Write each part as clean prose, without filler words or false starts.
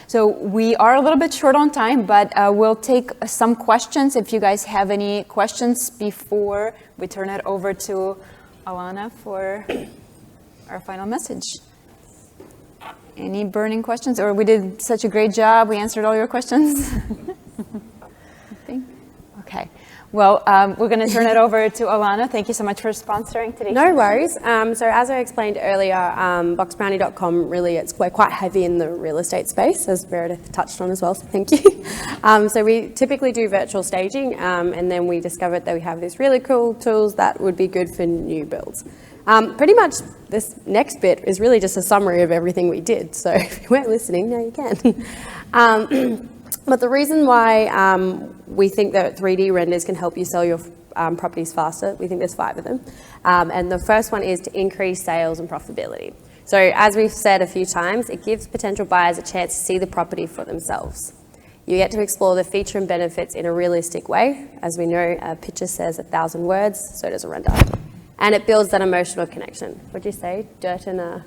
So we are a little bit short on time, but we'll take some questions if you guys have any questions before we turn it over to Alana for our final message. Any burning questions? Or we did such a great job, we answered all your questions? Okay. Well, we're going to turn it over to Alana. Thank you so much for sponsoring today. No worries. So as I explained earlier, boxbrownie.com really, we're quite heavy in the real estate space, as Meredith touched on as well, so thank you. So we typically do virtual staging, and then we discovered that we have these really cool tools that would be good for new builds. Pretty much this next bit is really just a summary of everything we did, so if you weren't listening, now you can. But the reason why we think that 3D renders can help you sell your properties faster, we think there's 5 of them. And the first one is to increase sales and profitability. So as we've said a few times, it gives potential buyers a chance to see the property for themselves. You get to explore the feature and benefits in a realistic way. As we know, a picture says 1,000 words, so does a render. And it builds that emotional connection. What'd you say? Dirt in a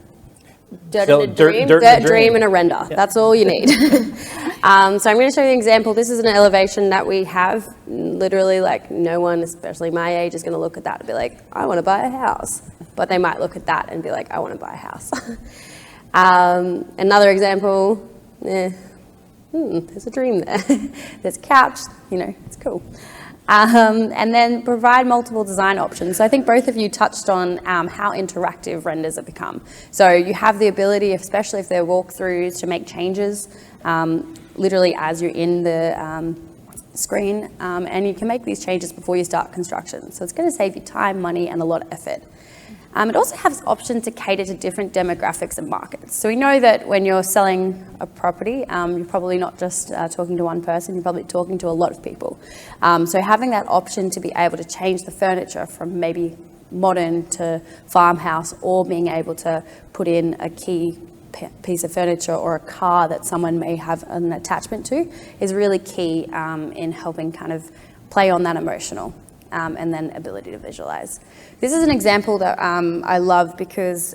dream and a render. Yeah. That's all you need. So I'm going to show you an example. This is an elevation that we have. Literally, like, no one, especially my age, is going to look at that and be like, I want to buy a house. But they might look at that and be like, I want to buy a house. Another example, there's a dream there. There's a couch, it's cool. And then provide multiple design options. So I think both of you touched on how interactive renders have become. So you have the ability, especially if they're walkthroughs, to make changes literally as you're in the screen, and you can make these changes before you start construction. So it's going to save you time, money, and a lot of effort. It also has options to cater to different demographics and markets. So we know that when you're selling a property, you're probably not just talking to one person, you're probably talking to a lot of people. So having that option to be able to change the furniture from maybe modern to farmhouse, or being able to put in a key piece of furniture or a car that someone may have an attachment to, is really key in helping kind of play on that emotional. And then ability to visualize. This is an example that I love because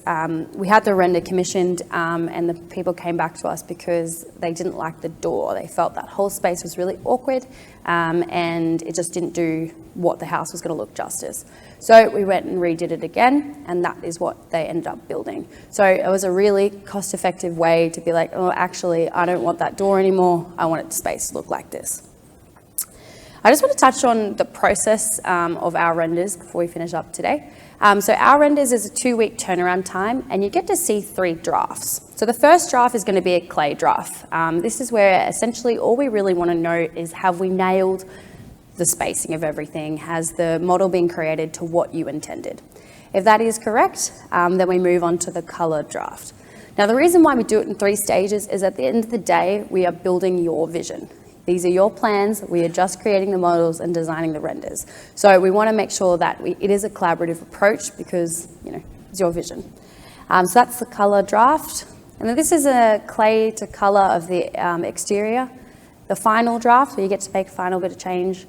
we had the render commissioned, and the people came back to us because they didn't like the door. They felt that whole space was really awkward, and it just didn't do what the house was going to look justice. So we went and redid it again, and that is what they ended up building. So it was a really cost-effective way to be like, oh, actually, I don't want that door anymore. I want its space to look like this. I just want to touch on the process of our renders before we finish up today. So our renders is a 2-week turnaround time, and you get to see 3 drafts. So the first draft is going to be a clay draft. This is where essentially all we really want to know is, have we nailed the spacing of everything? Has the model been created to what you intended? If that is correct, then we move on to the color draft. Now, the reason why we do it in 3 stages is, at the end of the day, we are building your vision. These are your plans. We are just creating the models and designing the renders. So we want to make sure that it is a collaborative approach, because it's your vision. So that's the color draft. And then this is a clay to color of the exterior. The final draft, where you get to make a final bit of change.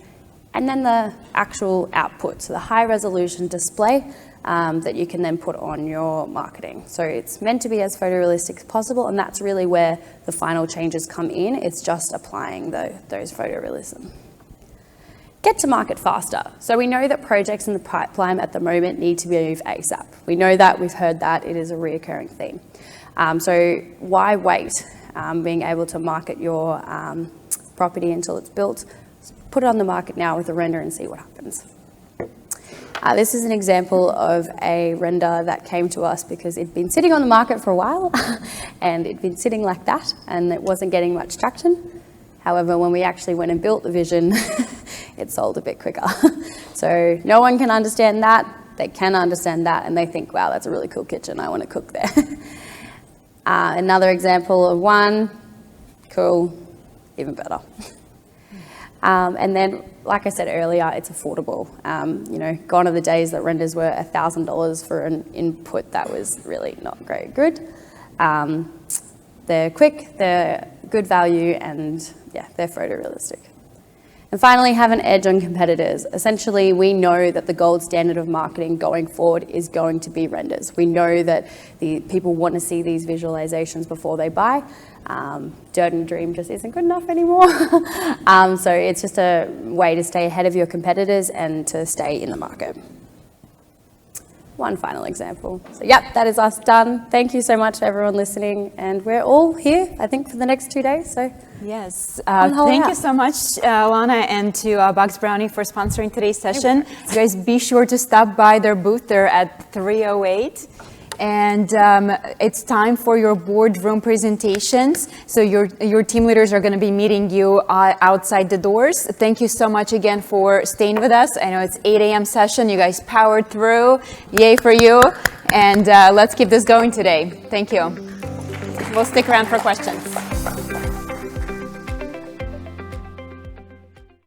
And then the actual output, so the high resolution display that you can then put on your marketing. So it's meant to be as photorealistic as possible, and that's really where the final changes come in. It's just applying those photorealism. Get to market faster. So we know that projects in the pipeline at the moment need to be moved ASAP. We know that, we've heard that, it is a reoccurring theme. So why wait? Being able to market your property until it's built, put it on the market now with a render and see what happens. This is an example of a render that came to us because it'd been sitting on the market for a while and it'd been sitting like that, and it wasn't getting much traction. However, when we actually went and built the vision, it sold a bit quicker. So no one can understand that. They can understand that, and they think, wow, that's a really cool kitchen. I want to cook there. Another example of one, cool, even better. And then, like I said earlier, it's affordable. Gone are the days that renders were $1,000 for an input that was really not very good. They're quick, they're good value, and yeah, they're photorealistic. And finally, have an edge on competitors. Essentially, we know that the gold standard of marketing going forward is going to be renders. We know that the people want to see these visualizations before they buy. Dirt and Dream just isn't good enough anymore. So it's just a way to stay ahead of your competitors and to stay in the market. One final example. So yep, that is us done. Thank you so much everyone listening. And we're all here, I think, for the next 2 days. So yes, thank you so much, Alana, and to Bugs Brownie for sponsoring today's session. You guys be sure to stop by their booth. They're at 308. And it's time for your boardroom presentations. So your team leaders are going to be meeting you outside the doors. Thank you so much again for staying with us. I know it's 8 a.m. session. You guys powered through. Yay for you. And let's keep this going today. Thank you. We'll stick around for questions.